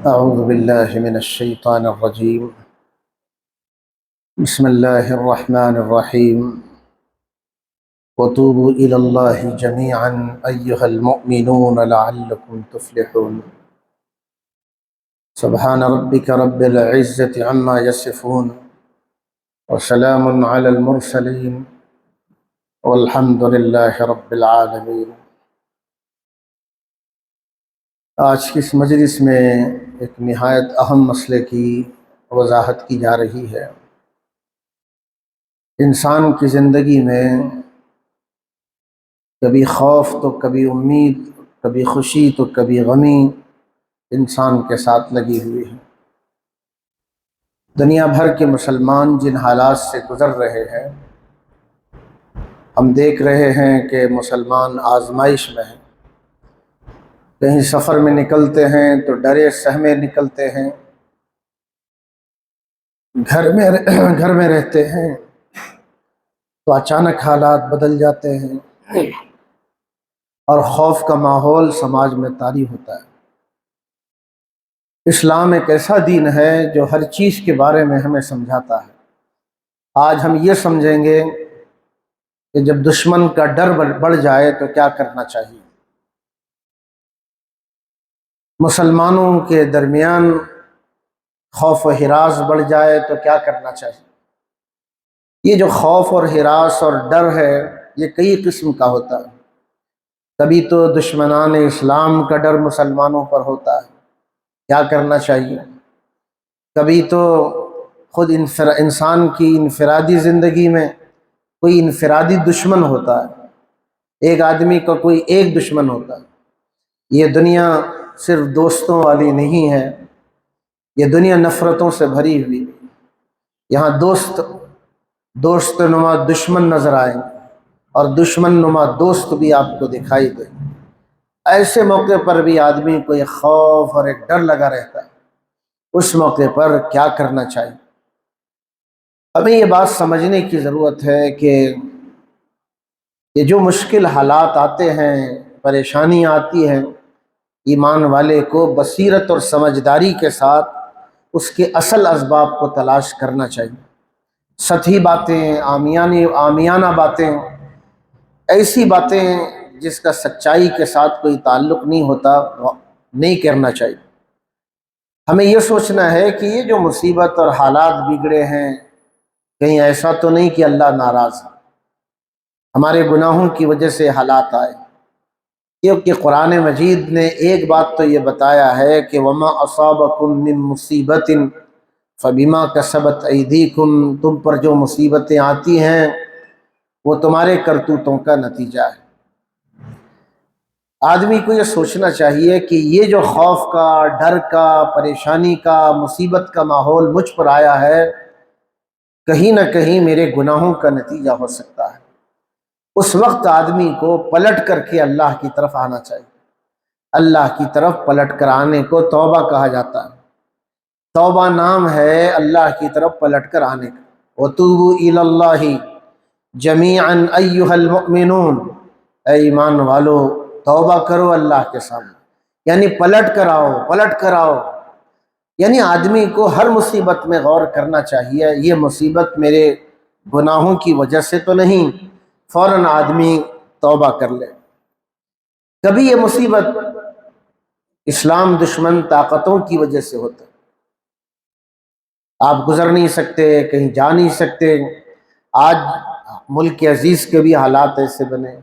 أعوذ بالله من الشيطان الرجيم. بسم الله الرحمن الرحيم. وتوبوا إلى الله جميعا أيها المؤمنون لعلكم تفلحون. سبحان ربك رب العزة عما يصفون وسلام على المرسلين والحمد لله رب العالمين. آج کی اس مجلس میں ایک نہایت اہم مسئلے کی وضاحت کی جا رہی ہے. انسان کی زندگی میں کبھی خوف تو کبھی امید، کبھی خوشی تو کبھی غمی انسان کے ساتھ لگی ہوئی ہے. دنیا بھر کے مسلمان جن حالات سے گزر رہے ہیں، ہم دیکھ رہے ہیں کہ مسلمان آزمائش میں ہیں. کہیں سفر میں نکلتے ہیں تو ڈرے سہمے نکلتے ہیں، گھر میں رہتے ہیں تو اچانک حالات بدل جاتے ہیں اور خوف کا ماحول سماج میں طاری ہوتا ہے. اسلام ایک ایسا دین ہے جو ہر چیز کے بارے میں ہمیں سمجھاتا ہے. آج ہم یہ سمجھیں گے کہ جب دشمن کا ڈر بڑھ جائے تو کیا کرنا چاہیے، مسلمانوں کے درمیان خوف و ہراس بڑھ جائے تو کیا کرنا چاہیے. یہ جو خوف اور ہراس اور ڈر ہے یہ کئی قسم کا ہوتا ہے. کبھی تو دشمنان اسلام کا ڈر مسلمانوں پر ہوتا ہے، کیا کرنا چاہیے. کبھی تو خود انسان کی انفرادی زندگی میں کوئی انفرادی دشمن ہوتا ہے، ایک آدمی کا کوئی ایک دشمن ہوتا ہے. یہ دنیا صرف دوستوں والی نہیں ہے، یہ دنیا نفرتوں سے بھری ہوئی. یہاں دوست نما دشمن نظر آئیں گے اور دشمن نما دوست بھی آپ کو دکھائی دیں. ایسے موقع پر بھی آدمی کو ایک خوف اور ایک ڈر لگا رہتا ہے. اس موقع پر کیا کرنا چاہیے؟ ہمیں یہ بات سمجھنے کی ضرورت ہے کہ یہ جو مشکل حالات آتے ہیں، پریشانی آتی ہیں، ایمان والے کو بصیرت اور سمجھداری کے ساتھ اس کے اصل اسباب کو تلاش کرنا چاہیے. سطحی باتیں، عامیانہ باتیں، ایسی باتیں جس کا سچائی کے ساتھ کوئی تعلق نہیں ہوتا نہیں کرنا چاہیے. ہمیں یہ سوچنا ہے کہ یہ جو مصیبت اور حالات بگڑے ہیں، کہیں ایسا تو نہیں کہ اللہ ناراض ہے، ہمارے گناہوں کی وجہ سے حالات آئے. کیونکہ قرآن مجید نے ایک بات تو یہ بتایا ہے کہ وما اصابکم من مصیبت فبما کسبت ایدیکم، تم پر جو مصیبتیں آتی ہیں وہ تمہارے کرتوتوں کا نتیجہ ہے. آدمی کو یہ سوچنا چاہیے کہ یہ جو خوف کا، ڈر کا، پریشانی کا، مصیبت کا ماحول مجھ پر آیا ہے، کہیں نہ کہیں میرے گناہوں کا نتیجہ ہو سکتا ہے. اس وقت آدمی کو پلٹ کر کے اللہ کی طرف آنا چاہیے. اللہ کی طرف پلٹ کر آنے کو توبہ کہا جاتا ہے. توبہ نام ہے اللہ کی طرف پلٹ کر آنے کا. وَتُوبُوا إِلَى اللَّهِ جَمِيعًا أَيُّهَا الْمُؤْمِنُونَ، اے ایمان والو توبہ کرو اللہ کے سامنے، یعنی پلٹ کر آؤ. یعنی آدمی کو ہر مصیبت میں غور کرنا چاہیے، یہ مصیبت میرے گناہوں کی وجہ سے تو نہیں، فوراً آدمی توبہ کر لے. کبھی یہ مصیبت اسلام دشمن طاقتوں کی وجہ سے ہوتا ہے، آپ گزر نہیں سکتے، کہیں جا نہیں سکتے. آج ملک عزیز کے بھی حالات ایسے بنے،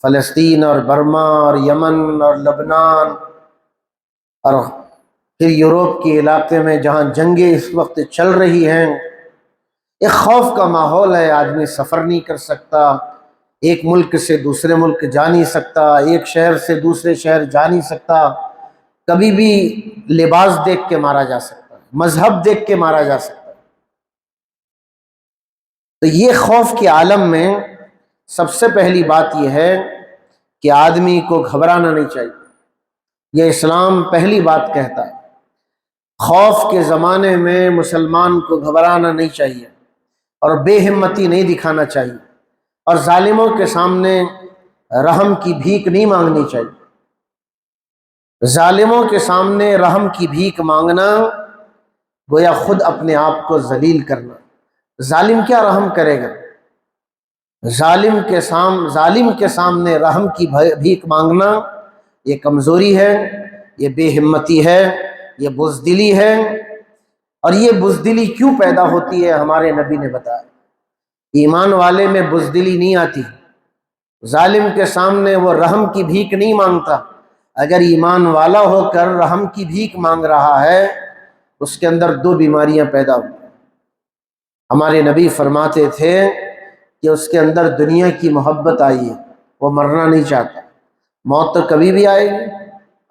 فلسطین اور برما اور یمن اور لبنان اور پھر یوروپ کے علاقے میں جہاں جنگیں اس وقت چل رہی ہیں، ایک خوف کا ماحول ہے. آدمی سفر نہیں کر سکتا، ایک ملک سے دوسرے ملک جا نہیں سکتا، ایک شہر سے دوسرے شہر جا نہیں سکتا. کبھی بھی لباس دیکھ کے مارا جا سکتا ہے، مذہب دیکھ کے مارا جا سکتا ہے. تو یہ خوف کے عالم میں سب سے پہلی بات یہ ہے کہ آدمی کو گھبرانا نہیں چاہیے. یہ اسلام پہلی بات کہتا ہے. خوف کے زمانے میں مسلمان کو گھبرانا نہیں چاہیے اور بے ہمتی نہیں دکھانا چاہیے اور ظالموں کے سامنے رحم کی بھیک نہیں مانگنی چاہیے. ظالموں کے سامنے رحم کی بھیک مانگنا گویا خود اپنے آپ کو ذلیل کرنا۔ ظالم کیا رحم کرے گا؟ ظالم کے سامنے رحم کی بھیک مانگنا یہ کمزوری ہے، یہ بے ہمتی ہے، یہ بزدلی ہے۔ اور یہ بزدلی کیوں پیدا ہوتی ہے؟ ہمارے نبی نے بتایا، ایمان والے میں بزدلی نہیں آتی، ظالم کے سامنے وہ رحم کی بھیک نہیں مانگتا۔ اگر ایمان والا ہو کر رحم کی بھیک مانگ رہا ہے، اس کے اندر دو بیماریاں پیدا ہوئی۔ ہمارے نبی فرماتے تھے کہ اس کے اندر دنیا کی محبت آئی ہے، وہ مرنا نہیں چاہتا۔ موت تو کبھی بھی آئے گی،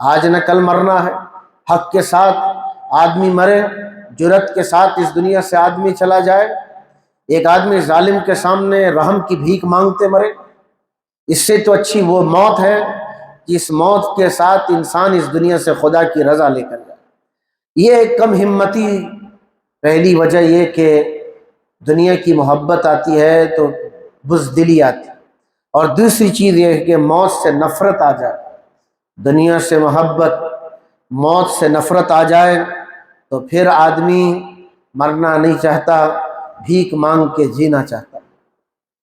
آج نہ کل مرنا ہے۔ حق کے ساتھ آدمی مرے، جرأت کے ساتھ اس دنیا سے آدمی چلا جائے۔ ایک آدمی ظالم کے سامنے رحم کی بھیک مانگتے مرے، اس سے تو اچھی وہ موت ہے جس موت کے ساتھ انسان اس دنیا سے خدا کی رضا لے کر جائے۔ یہ ایک کم ہمتی، پہلی وجہ یہ کہ دنیا کی محبت آتی ہے تو بزدلی آتی، اور دوسری چیز یہ ہے کہ موت سے نفرت آ جائے۔ دنیا سے محبت، موت سے نفرت آ جائے تو پھر آدمی مرنا نہیں چاہتا، بھیک مانگ کے جینا چاہتا۔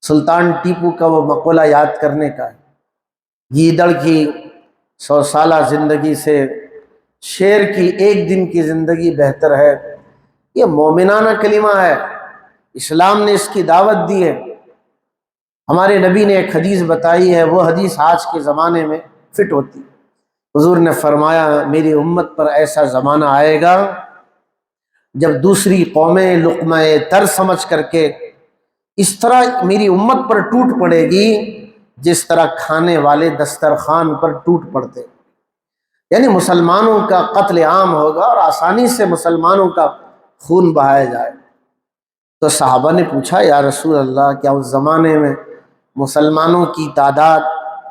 سلطان ٹیپو کا وہ مقولہ یاد کرنے کا ہے، گیدڑ کی 100 سالہ زندگی سے شیر کی ایک دن کی زندگی بہتر ہے۔ یہ مومنانہ کلمہ ہے، اسلام نے اس کی دعوت دی ہے۔ ہمارے نبی نے ایک حدیث بتائی ہے، وہ حدیث آج کے زمانے میں فٹ ہوتی ہے۔ حضور نے فرمایا میری امت پر ایسا زمانہ آئے گا جب دوسری قومیں لقمہ تر سمجھ کر کے اس طرح میری امت پر ٹوٹ پڑے گی جس طرح کھانے والے دسترخوان پر ٹوٹ پڑتے، یعنی مسلمانوں کا قتل عام ہوگا اور آسانی سے مسلمانوں کا خون بہایا جائے۔ تو صحابہ نے پوچھا یا رسول اللہ، کیا اس زمانے میں مسلمانوں کی تعداد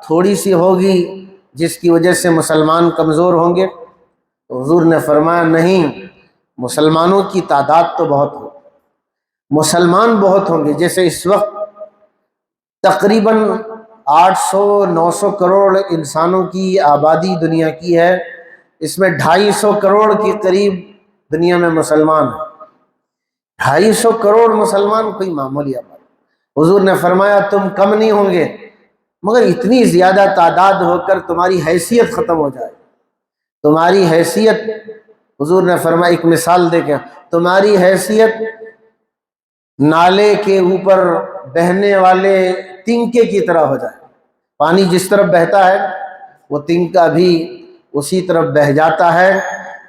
تھوڑی سی ہوگی جس کی وجہ سے مسلمان کمزور ہوں گے؟ تو حضور نے فرمایا نہیں، مسلمانوں کی تعداد تو بہت ہوگی، مسلمان بہت ہوں گے۔ جیسے اس وقت تقریباً 800-900 کروڑ انسانوں کی آبادی دنیا کی ہے، اس میں 250 کروڑ کے قریب دنیا میں مسلمان ہیں۔ 250 کروڑ مسلمان کوئی معمولی آبادی۔ حضور نے فرمایا تم کم نہیں ہوں گے، مگر اتنی زیادہ تعداد ہو کر تمہاری حیثیت ختم ہو جائے۔ تمہاری حیثیت، حضور نے فرمایا ایک مثال دے کے، تمہاری حیثیت نالے کے اوپر بہنے والے تنکے کی طرح ہو جائے۔ پانی جس طرف بہتا ہے وہ تنکا بھی اسی طرف بہہ جاتا ہے،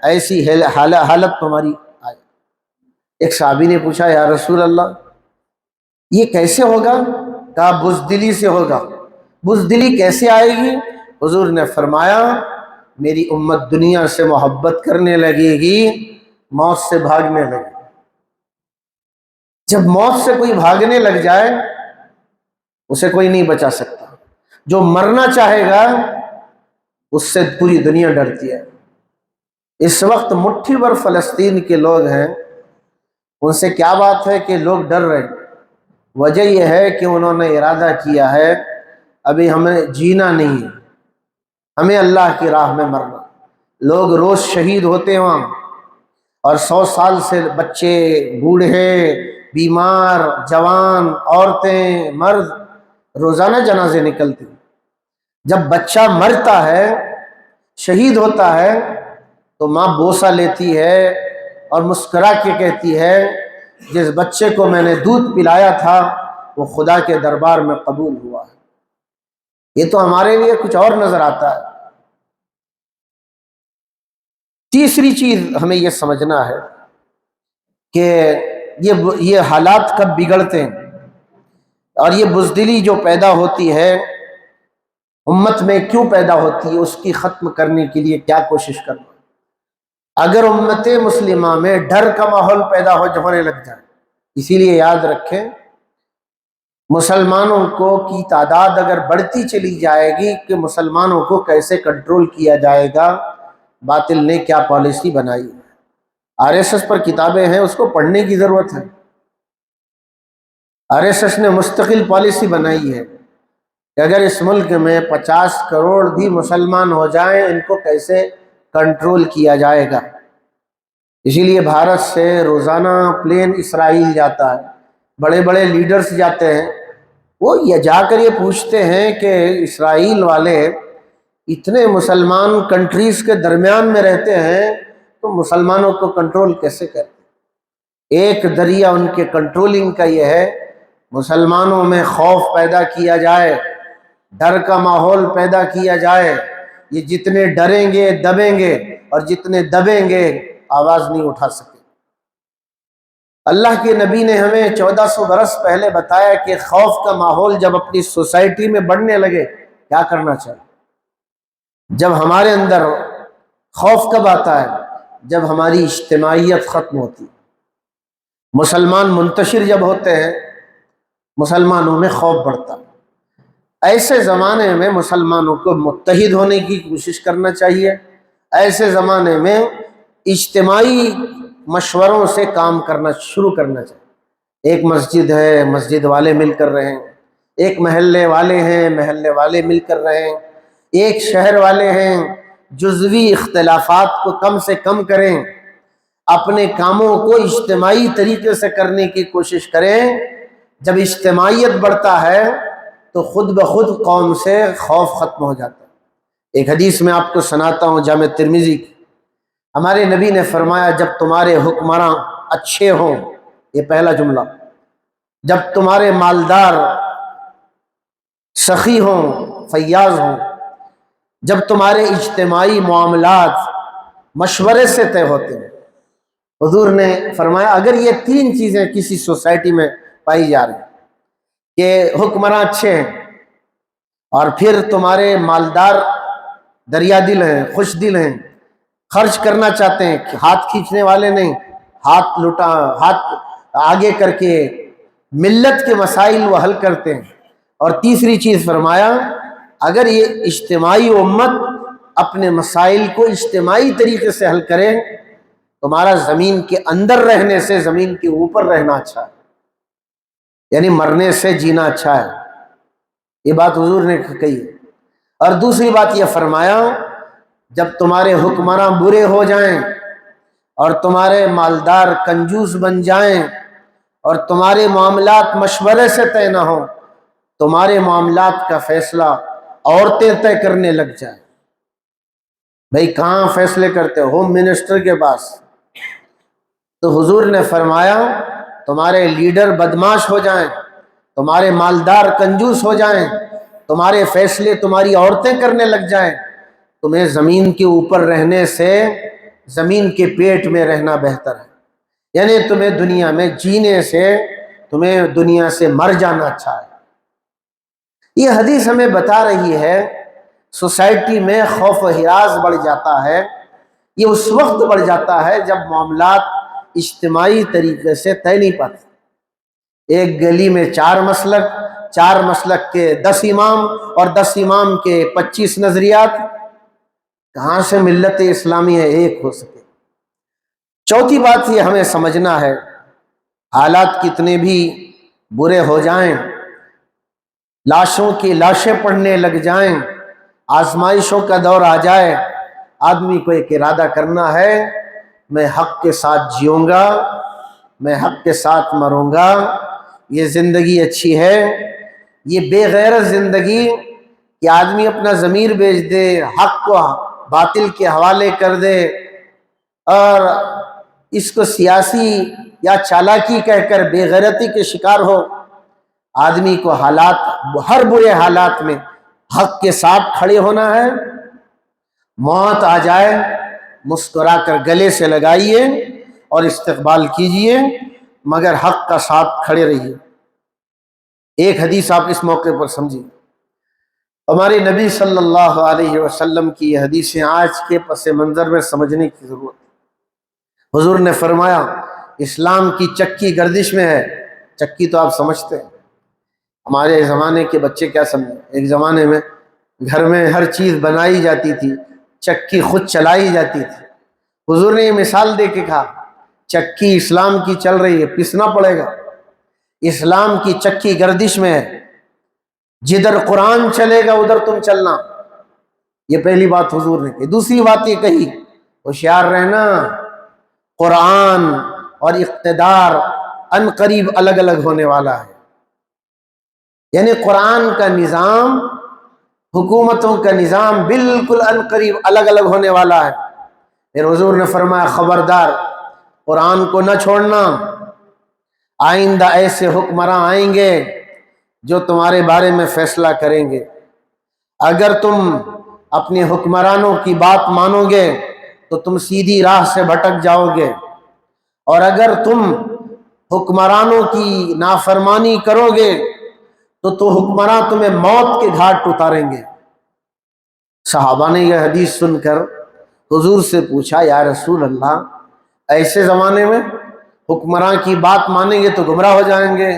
ایسی حالت تمہاری آئے۔ ایک صحابی نے پوچھا یا رسول اللہ یہ کیسے ہوگا؟ کہا بزدلی سے ہوگا۔ بزدلی کیسے آئے گی؟ حضور نے فرمایا میری امت دنیا سے محبت کرنے لگے گی، موت سے بھاگنے لگے گی۔ جب موت سے کوئی بھاگنے لگ جائے اسے کوئی نہیں بچا سکتا۔ جو مرنا چاہے گا اس سے پوری دنیا ڈرتی ہے۔ اس وقت مٹھی بھر فلسطین کے لوگ ہیں، ان سے کیا بات ہے کہ لوگ ڈر رہے ہیں؟ وجہ یہ ہے کہ انہوں نے ارادہ کیا ہے ابھی ہمیں جینا نہیں ہے، ہمیں اللہ کی راہ میں مرنا۔ لوگ روز شہید ہوتے ہیں وہاں، اور 100 سال سے بچے، بوڑھے، بیمار، جوان، عورتیں، مرد روزانہ جنازے نکلتے ہیں۔ جب بچہ مرتا ہے، شہید ہوتا ہے، تو ماں بوسہ لیتی ہے اور مسکرا کے کہتی ہے جس بچے کو میں نے دودھ پلایا تھا وہ خدا کے دربار میں قبول ہوا ہے۔ یہ تو ہمارے لیے کچھ اور نظر آتا ہے۔ تیسری چیز ہمیں یہ سمجھنا ہے کہ یہ حالات کب بگڑتے ہیں، اور یہ بزدلی جو پیدا ہوتی ہے امت میں کیوں پیدا ہوتی ہے، اس کی ختم کرنے کے لیے کیا کوشش کرنا۔ اگر امت مسلمہ میں ڈر کا ماحول پیدا ہونے لگ جائے، اسی لیے یاد رکھیں مسلمانوں کی تعداد اگر بڑھتی چلی جائے گی کہ مسلمانوں کو کیسے کنٹرول کیا جائے گا، باطل نے کیا پالیسی بنائی ہے۔ RSS پر کتابیں ہیں، اس کو پڑھنے کی ضرورت ہے۔ RSS نے مستقل پالیسی بنائی ہے کہ اگر اس ملک میں 50 کروڑ بھی مسلمان ہو جائیں ان کو کیسے کنٹرول کیا جائے گا۔ اسی لیے بھارت سے روزانہ پلین اسرائیل جاتا ہے، بڑے بڑے لیڈرز جاتے ہیں، وہ یہ جا کر یہ پوچھتے ہیں کہ اسرائیل والے اتنے مسلمان کنٹریز کے درمیان میں رہتے ہیں تو مسلمانوں کو کنٹرول کیسے کرتے؟ ایک ذریعہ ان کے کنٹرولنگ کا یہ ہے مسلمانوں میں خوف پیدا کیا جائے، ڈر کا ماحول پیدا کیا جائے۔ یہ جتنے ڈریں گے دبیں گے، اور جتنے دبیں گے آواز نہیں اٹھا سکے۔ اللہ کے نبی نے ہمیں 1400 برس پہلے بتایا کہ خوف کا ماحول جب اپنی سوسائٹی میں بڑھنے لگے کیا کرنا چاہیے۔ جب ہمارے اندر خوف کب آتا ہے؟ جب ہماری اجتماعیت ختم ہوتی، مسلمان منتشر جب ہوتے ہیں مسلمانوں میں خوف بڑھتا۔ ایسے زمانے میں مسلمانوں کو متحد ہونے کی کوشش کرنا چاہیے، ایسے زمانے میں اجتماعی مشوروں سے کام کرنا شروع کرنا چاہیے۔ ایک مسجد ہے، مسجد والے مل کر رہیں، ایک محلے والے ہیں، محلے والے مل کر رہیں، ایک شہر والے ہیں، جزوی اختلافات کو کم سے کم کریں، اپنے کاموں کو اجتماعی طریقے سے کرنے کی کوشش کریں۔ جب اجتماعیت بڑھتا ہے تو خود بخود قوم سے خوف ختم ہو جاتا ہے۔ ایک حدیث میں آپ کو سناتا ہوں جامع ترمذی کی، ہمارے نبی نے فرمایا جب تمہارے حکمراں اچھے ہوں، یہ پہلا جملہ، جب تمہارے مالدار سخی ہوں، فیاض ہوں، جب تمہارے اجتماعی معاملات مشورے سے طے ہوتے ہیں۔ حضور نے فرمایا اگر یہ تین چیزیں کسی سوسائٹی میں پائی جا رہی ہیں کہ حکمراں اچھے ہیں، اور پھر تمہارے مالدار دریا دل ہیں، خوش دل ہیں، خرچ کرنا چاہتے ہیں، ہاتھ کھینچنے والے نہیں، ہاتھ آگے کر کے ملت کے مسائل وہ حل کرتے ہیں، اور تیسری چیز فرمایا اگر یہ اجتماعی امت اپنے مسائل کو اجتماعی طریقے سے حل کرے، تمہارا زمین کے اندر رہنے سے زمین کے اوپر رہنا اچھا ہے، یعنی مرنے سے جینا اچھا ہے۔ یہ بات حضور نے کہی ہے۔ اور دوسری بات یہ فرمایا جب تمہارے حکمراں برے ہو جائیں اور تمہارے مالدار کنجوس بن جائیں اور تمہارے معاملات مشورے سے طے نہ ہوں، تمہارے معاملات کا فیصلہ عورتیں طے کرنے لگ جائیں۔ بھئی کہاں فیصلے کرتے ہو؟ ہوم منسٹر کے پاس۔ تو حضور نے فرمایا تمہارے لیڈر بدماش ہو جائیں، تمہارے مالدار کنجوس ہو جائیں، تمہارے فیصلے تمہاری عورتیں کرنے لگ جائیں، تمہیں زمین کے اوپر رہنے سے زمین کے پیٹ میں رہنا بہتر ہے، یعنی تمہیں دنیا میں جینے سے تمہیں دنیا سے مر جانا اچھا ہے۔ یہ حدیث ہمیں بتا رہی ہے سوسائٹی میں خوف و ہراس بڑھ جاتا ہے، یہ اس وقت بڑھ جاتا ہے جب معاملات اجتماعی طریقے سے طے نہیں پاتے۔ ایک گلی میں چار مسلک کے 10 امام اور 10 امام کے 25 نظریات، کہاں سے ملت اسلامی ہے ایک ہو سکے؟ چوتھی بات یہ ہمیں سمجھنا ہے حالات کتنے بھی برے ہو جائیں، لاشوں کی لاشیں پڑنے لگ جائیں، آزمائشوں کا دور آ جائے، آدمی کو ایک ارادہ کرنا ہے میں حق کے ساتھ جیوں گا، میں حق کے ساتھ مروں گا، یہ زندگی اچھی ہے۔ یہ بے غیرت زندگی کہ آدمی اپنا ضمیر بیچ دے، حق کو باطل کے حوالے کر دے، اور اس کو سیاسی یا چالاکی کہہ کر بے غیرتی کے شکار ہو۔ آدمی کو ہر برے حالات میں حق کے ساتھ کھڑے ہونا ہے۔ موت آ جائے مسکرا کر گلے سے لگائیے اور استقبال کیجئے، مگر حق کا ساتھ کھڑے رہیے۔ ایک حدیث آپ اس موقع پر سمجھیں، ہمارے نبی صلی اللہ علیہ وسلم کی یہ حدیثیں آج کے پس منظر میں سمجھنے کی ضرورت ہے۔ حضور نے فرمایا اسلام کی چکی گردش میں ہے۔ چکی تو آپ سمجھتے ہیں، ہمارے زمانے کے بچے کیا سمجھیں؟ ایک زمانے میں گھر میں ہر چیز بنائی جاتی تھی، چکی خود چلائی جاتی تھی۔ حضور نے یہ مثال دے کے کہا چکی اسلام کی چل رہی ہے، پسنا پڑے گا۔ اسلام کی چکی گردش میں ہے، جدھر قرآن چلے گا ادھر تم چلنا۔ یہ پہلی بات حضور نے کہی۔ دوسری بات یہ کہی ہوشیار رہنا، قرآن اور اقتدار ان قریب الگ الگ ہونے والا ہے۔ یعنی قرآن کا نظام، حکومتوں کا نظام بالکل ان قریب الگ الگ ہونے والا ہے۔ پھر حضور نے فرمایا خبردار قرآن کو نہ چھوڑنا، آئندہ ایسے حکمراں آئیں گے جو تمہارے بارے میں فیصلہ کریں گے، اگر تم اپنے حکمرانوں کی بات مانو گے تو تم سیدھی راہ سے بھٹک جاؤ گے، اور اگر تم حکمرانوں کی نافرمانی کرو گے تو حکمراں تمہیں موت کے گھاٹ اتاریں گے۔ صحابہ نے یہ حدیث سن کر حضور سے پوچھا یا رسول اللہ، ایسے زمانے میں حکمراں کی بات مانیں گے تو گمراہ ہو جائیں گے،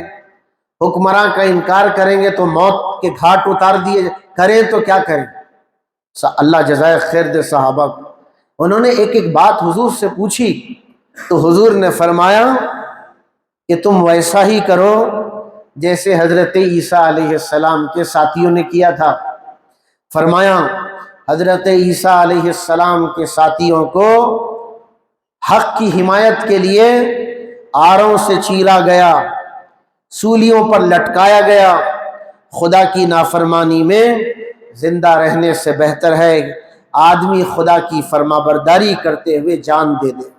حکمراں کا انکار کریں گے تو موت کے گھاٹ اتار دیے، کریں تو کیا کریں؟ اللہ جزائے خیر دے صحابہ کو۔ انہوں نے ایک ایک بات حضور سے پوچھی تو حضور نے فرمایا کہ تم ویسا ہی کرو جیسے حضرت عیسیٰ علیہ السلام کے ساتھیوں نے کیا تھا۔ فرمایا حضرت عیسیٰ علیہ السلام کے ساتھیوں کو حق کی حمایت کے لیے آروں سے چیرا گیا، سولیوں پر لٹکایا گیا۔ خدا کی نافرمانی میں زندہ رہنے سے بہتر ہے آدمی خدا کی فرما برداری کرتے ہوئے جان دے دے۔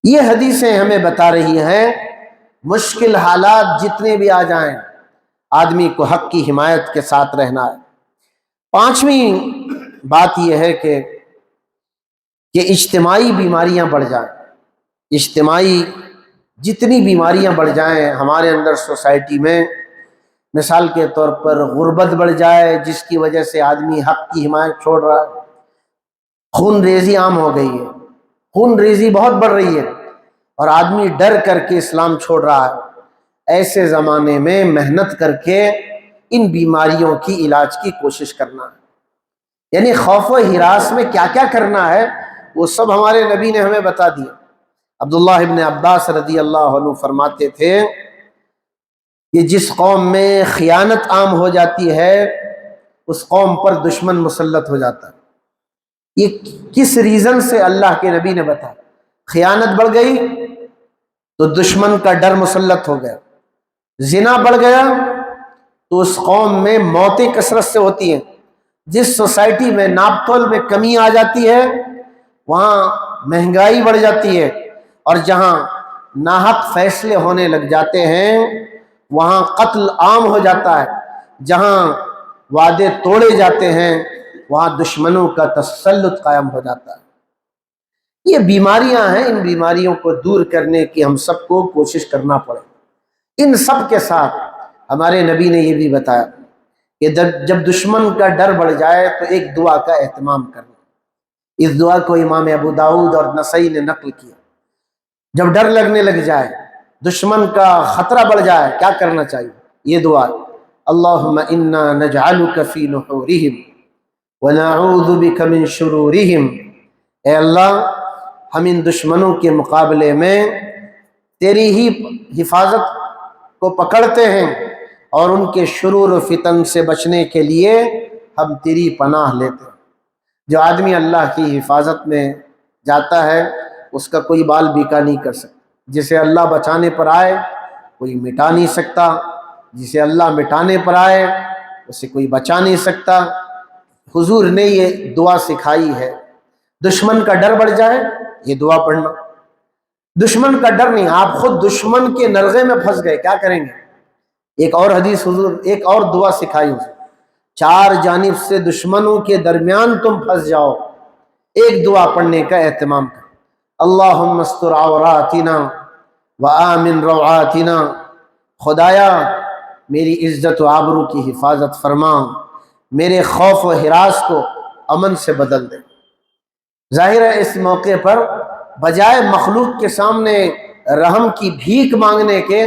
یہ حدیثیں ہمیں بتا رہی ہیں مشکل حالات جتنے بھی آ جائیں آدمی کو حق کی حمایت کے ساتھ رہنا ہے۔ پانچویں بات یہ ہے کہ اجتماعی بیماریاں بڑھ جائیں، اجتماعی جتنی بیماریاں بڑھ جائیں ہمارے اندر سوسائٹی میں، مثال کے طور پر غربت بڑھ جائے جس کی وجہ سے آدمی حق کی حمایت چھوڑ رہا ہے، خون ریزی عام ہو گئی ہے، خون ریزی بہت بڑھ رہی ہے اور آدمی ڈر کر کے اسلام چھوڑ رہا ہے، ایسے زمانے میں محنت کر کے ان بیماریوں کی علاج کی کوشش کرنا ہے۔ یعنی خوف و ہراس میں کیا کیا کرنا ہے وہ سب ہمارے نبی نے ہمیں بتا دیا۔ عبداللہ ابن عباس رضی اللہ عنہ فرماتے تھے کہ جس قوم میں خیانت عام ہو جاتی ہے اس قوم پر دشمن مسلط ہو جاتا ہے۔ یہ کس ریزن سے اللہ کے نبی نے بتایا؟ خیانت بڑھ گئی تو دشمن کا ڈر مسلط ہو گیا، زنا بڑھ گیا تو اس قوم میں موتیں کثرت سے ہوتی ہیں۔ جس سوسائٹی میں ناپ تول میں کمی آ جاتی ہے وہاں مہنگائی بڑھ جاتی ہے، اور جہاں ناحق فیصلے ہونے لگ جاتے ہیں وہاں قتل عام ہو جاتا ہے، جہاں وعدے توڑے جاتے ہیں وہاں دشمنوں کا تسلط قائم ہو جاتا ہے۔ یہ بیماریاں ہیں، ان بیماریوں کو دور کرنے کی ہم سب کو کوشش کرنا پڑے۔ ان سب کے ساتھ ہمارے نبی نے یہ بھی بتایا کہ جب دشمن کا ڈر بڑھ جائے تو ایک دعا کا اہتمام کرنا۔ اس دعا کو امام ابو داؤد اور نسائی نے نقل کیا۔ جب ڈر لگنے لگ جائے، دشمن کا خطرہ بڑھ جائے، کیا کرنا چاہیے؟ یہ دعا، اللہم انا نجعلک فی نحورہم ونعوذ بک من شرورہم۔ اے اللہ ہم ان دشمنوں کے مقابلے میں تیری ہی حفاظت کو پکڑتے ہیں اور ان کے شرور و فتن سے بچنے کے لیے ہم تیری پناہ لیتے ہیں۔ جو آدمی اللہ کی حفاظت میں جاتا ہے اس کا کوئی بال بیکا نہیں کر سکتا۔ جسے اللہ بچانے پر آئے کوئی مٹا نہیں سکتا، جسے اللہ مٹانے پر آئے اسے کوئی بچا نہیں سکتا۔ حضور نے یہ دعا سکھائی ہے۔ دشمن کا ڈر بڑھ جائے یہ دعا پڑھنا۔ دشمن کا ڈر نہیں، آپ خود دشمن کے نرغے میں پھنس گئے، کیا کریں گے؟ ایک اور حدیث حضور، ایک اور دعا سکھائی حضور، چار جانب سے دشمنوں کے درمیان تم پھنس جاؤ، ایک دعا پڑھنے کا اہتمام کر، اللہم استر عوراتنا وآمن روعاتنا۔ خدایا میری عزت و آبرو کی حفاظت فرما، میرے خوف و ہراس کو امن سے بدل دے۔ ظاہر ہے اس موقع پر بجائے مخلوق کے سامنے رحم کی بھیک مانگنے کے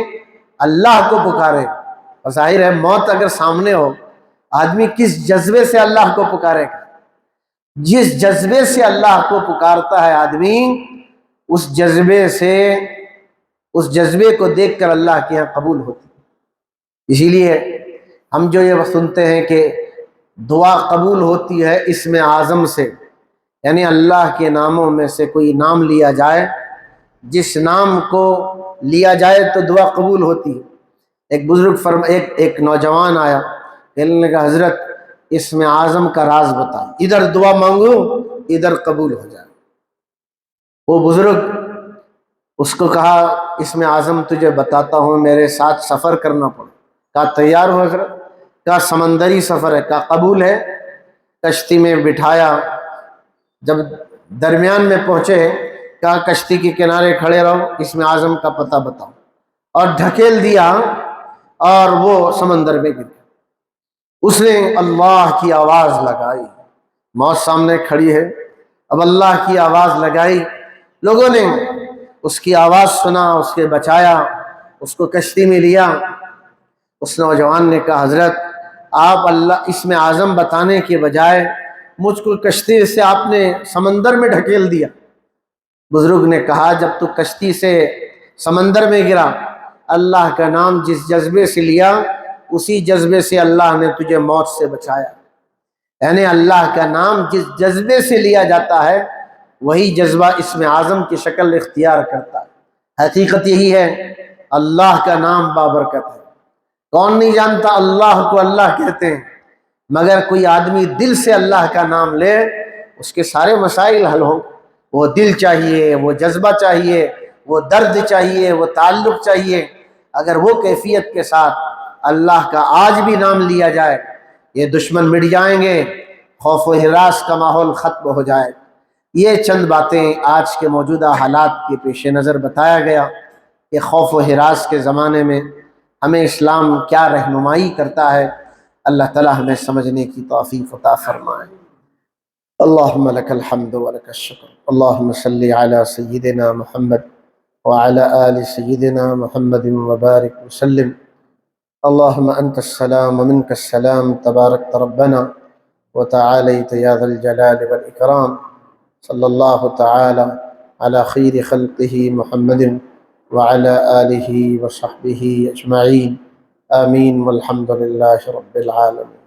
اللہ کو پکارے، اور ظاہر ہے موت اگر سامنے ہو آدمی کس جذبے سے اللہ کو پکارے گا؟ جس جذبے سے اللہ کو پکارتا ہے آدمی، اس جذبے کو دیکھ کر اللہ کے یہاں قبول ہوتی ہے۔ اسی لیے ہم جو یہ سنتے ہیں کہ دعا قبول ہوتی ہے اسم اعظم سے، یعنی اللہ کے ناموں میں سے کوئی نام لیا جائے، جس نام کو لیا جائے تو دعا قبول ہوتی ہے۔ ایک بزرگ ایک نوجوان آیا، کہنے لگا حضرت اسم اعظم کا راز بتائیں، ادھر دعا مانگو ادھر قبول ہو جائے۔ وہ بزرگ اس کو کہا اسم اعظم تجھے بتاتا ہوں، میرے ساتھ سفر کرنا پڑا۔ کہا تیار ہو حضرت؟ کہا سمندری سفر ہے۔ کہا قبول ہے۔ کشتی میں بٹھایا، جب درمیان میں پہنچے کہا کشتی کے کنارے کھڑے رہو، اسم اعظم کا پتہ بتاؤ، اور ڈھکیل دیا اور وہ سمندر میں گر گیا۔ اس نے اللہ کی آواز لگائی، موت سامنے کھڑی ہے، اب اللہ کی آواز لگائی، لوگوں نے اس کی آواز سنا، اس کے بچایا، اس کو کشتی میں لیا۔ اس نوجوان نے کہا حضرت آپ اللہ اسم اعظم بتانے کے بجائے مجھ کو کشتی سے آپ نے سمندر میں ڈھکیل دیا۔ بزرگ نے کہا جب تو کشتی سے سمندر میں گرا، اللہ کا نام جس جذبے سے لیا اسی جذبے سے اللہ نے تجھے موت سے بچایا۔ یعنی اللہ کا نام جس جذبے سے لیا جاتا ہے وہی جذبہ اسم اعظم کی شکل اختیار کرتا ہے۔ حقیقت یہی ہے، اللہ کا نام بابرکت ہے۔ کون نہیں جانتا اللہ کو اللہ کہتے ہیں، مگر کوئی آدمی دل سے اللہ کا نام لے اس کے سارے مسائل حل ہوں۔ وہ دل چاہیے، وہ جذبہ چاہیے، وہ درد چاہیے، وہ تعلق چاہیے۔ اگر وہ کیفیت کے ساتھ اللہ کا آج بھی نام لیا جائے، یہ دشمن مٹ جائیں گے، خوف و ہراس کا ماحول ختم ہو جائے۔ یہ چند باتیں آج کے موجودہ حالات کے پیش نظر بتایا گیا کہ خوف و ہراس کے زمانے میں ہمیں اسلام کیا رہنمائی کرتا ہے۔ اللہ تعالی ہمیں سمجھنے کی توفیق عطا فرمائے۔ اللہم لک الحمد و لک الشکر، اللہم صلی علی سیدنا محمد وعلی آل سیدنا محمد وبارک وسلم۔ اللہم انت السلام ومنک السلام، تبارکت ربنا وتعالیت یا ذا الجلال والاکرام۔ صلی اللہ تعالی علی خیر خلقہ محمد وعلی آلہ وصحبہ اجمعین، آمین والحمد للہ رب العالمین۔